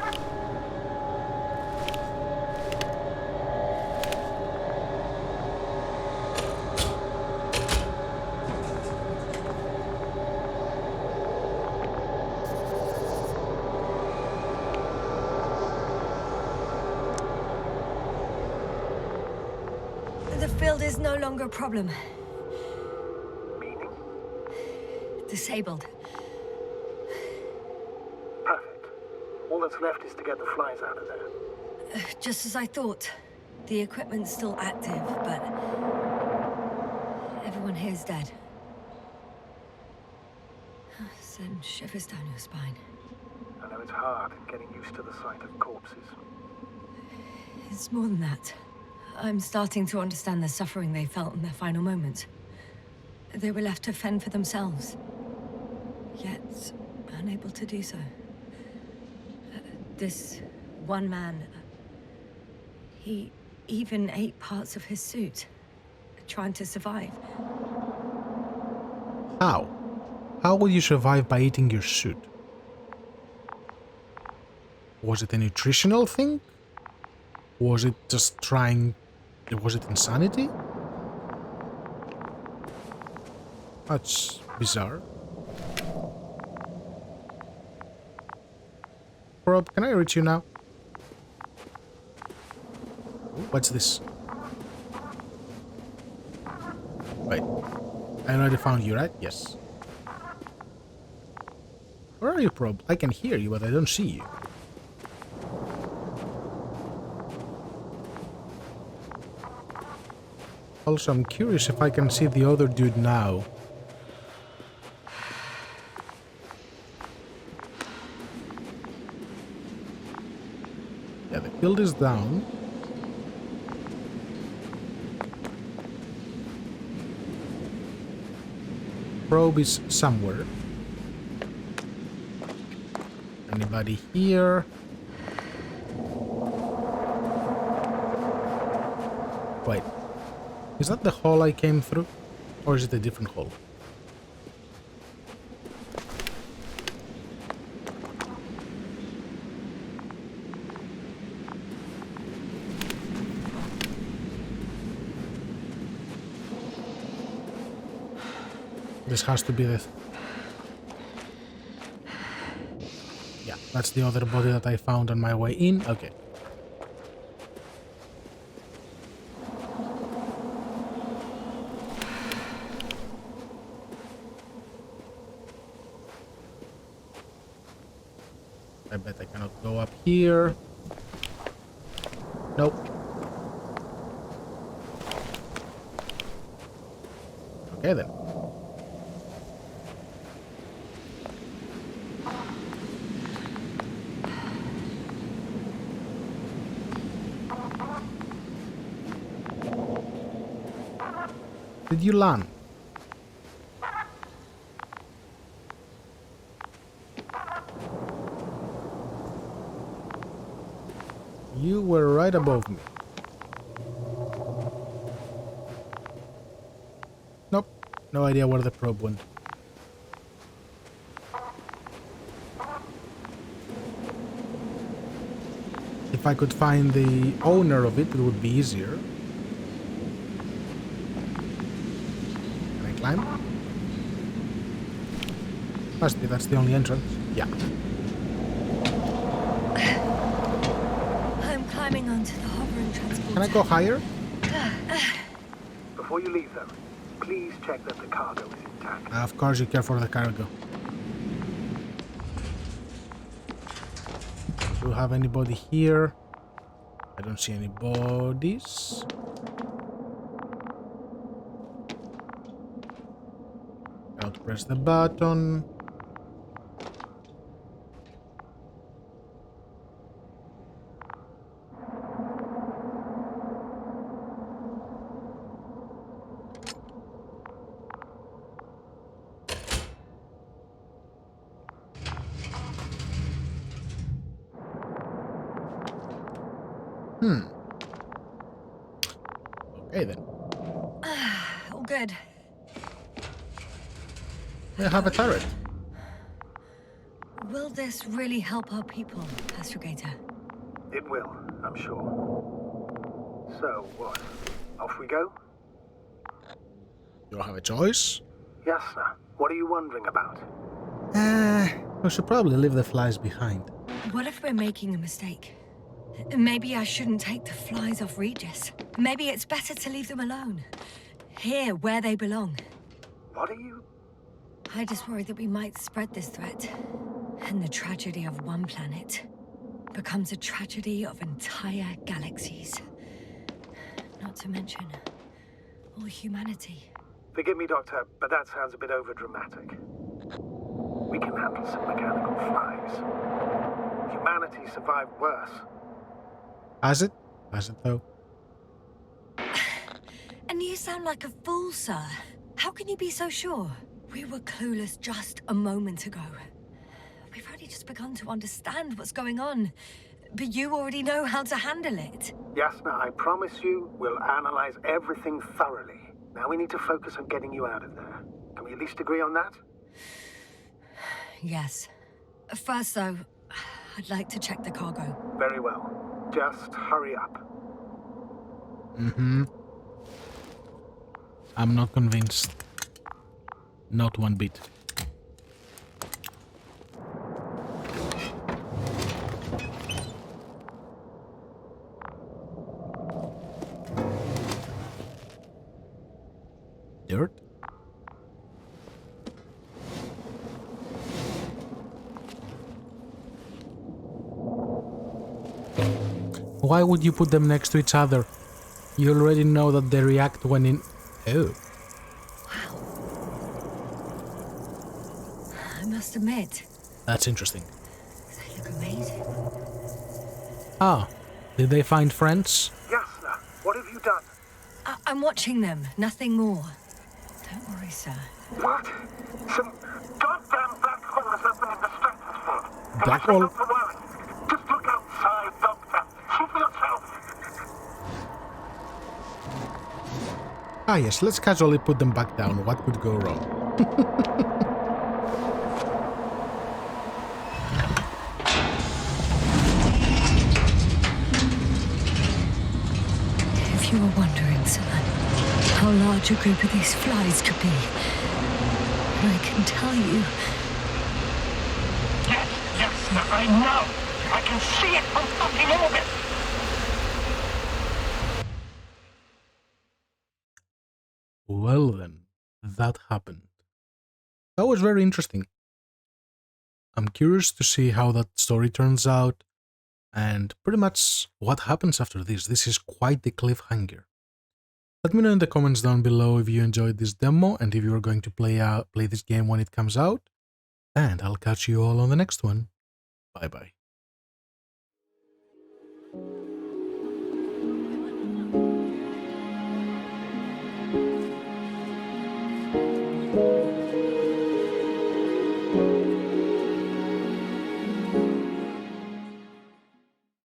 Speaker 2: The field is no longer a problem. disabled.
Speaker 3: Perfect. All that's left is to get the flies out of there.
Speaker 2: Just as I thought. The equipment's still active, but everyone here's dead. Send shivers down your spine.
Speaker 3: I know it's hard getting used to the sight of corpses.
Speaker 2: It's more than that. I'm starting to understand the suffering they felt in their final moments. They were left to fend for themselves, yet unable to do so. This one man, he even ate parts of his suit, trying to survive.
Speaker 1: How? How will you survive by eating your suit? Was it a nutritional thing? Was it just trying... Was it insanity? That's bizarre. Rob, can I reach you now? What's this? Wait. I already found you, right? Yes. Where are you, Prob? I can hear you, but I don't see you. Also, I'm curious if I can see the other dude now. Yeah, the build is down. Probe is somewhere. Anybody here? Wait. Is that the hole I came through? Or is it a different hole? This has to be the... Yeah, that's the other body that I found on my way in. Okay. I bet I cannot go up here. Nope. Okay then. Did you land? You were right above me. Nope. No idea where the probe went. If I could find the owner of it, it would be easier. Can I climb? Must be, that's the only entrance. Yeah.
Speaker 2: Climbing onto the hovering transport.
Speaker 1: Can I go higher?
Speaker 3: Before you leave, though, please check that the cargo is intact.
Speaker 1: Of course you care for the cargo. Do you have anybody here? I don't see any bodies. I'll press the button. Okay then.
Speaker 2: All good.
Speaker 1: We have a turret.
Speaker 2: Will this really help our people, Astrogator?
Speaker 3: It will, I'm sure. So, what? Off we go?
Speaker 1: You don't have a choice?
Speaker 3: Yes, sir. What are you wondering about?
Speaker 1: We should probably leave the flies behind.
Speaker 2: What if we're making a mistake? Maybe I shouldn't take the flies off Regis. Maybe it's better to leave them alone. Here, where they belong.
Speaker 3: What are you...
Speaker 2: I just worry that we might spread this threat, and the tragedy of one planet becomes a tragedy of entire galaxies. Not to mention all humanity.
Speaker 3: Forgive me, Doctor, but that sounds a bit overdramatic. We can handle some mechanical flies. Humanity survived worse.
Speaker 1: Has it? Has it though?
Speaker 2: And you sound like a fool, sir. How can you be so sure? We were clueless just a moment ago. We've only just begun to understand what's going on. But you already know how to handle it.
Speaker 3: Yasna, I promise you, we'll analyze everything thoroughly. Now we need to focus on getting you out of there. Can we at least agree on that?
Speaker 2: Yes. First, though, I'd like to check the cargo.
Speaker 3: Very well. Just hurry up.
Speaker 1: I'm not convinced. Not one bit. Dirt? Why would you put them next to each other? You already know that they react when in... Oh.
Speaker 2: I must admit,
Speaker 1: That's interesting.
Speaker 2: they look amazing.
Speaker 1: Ah, did they find friends?
Speaker 3: Yasna, what have you done?
Speaker 2: I'm watching them, nothing more. Don't worry, sir.
Speaker 3: What? Some goddamn black hole has opened in the stratosphere.
Speaker 1: Black hole?
Speaker 3: Not to worry. Just look outside, Doctor. See for yourself.
Speaker 1: Ah yes, let's casually put them back down. What could go wrong?
Speaker 2: If you were wondering, sir, how large a group of these flies could be, I can tell you.
Speaker 5: Yes, I know. I can see it from fucking orbit.
Speaker 1: Well then, that happened. That was very interesting. I'm curious to see how that story turns out, and pretty much what happens after this. This is quite the cliffhanger. Let me know in the comments down below if you enjoyed this demo and if you are going to play this game when it comes out, and I'll catch you all on the next one. Bye bye.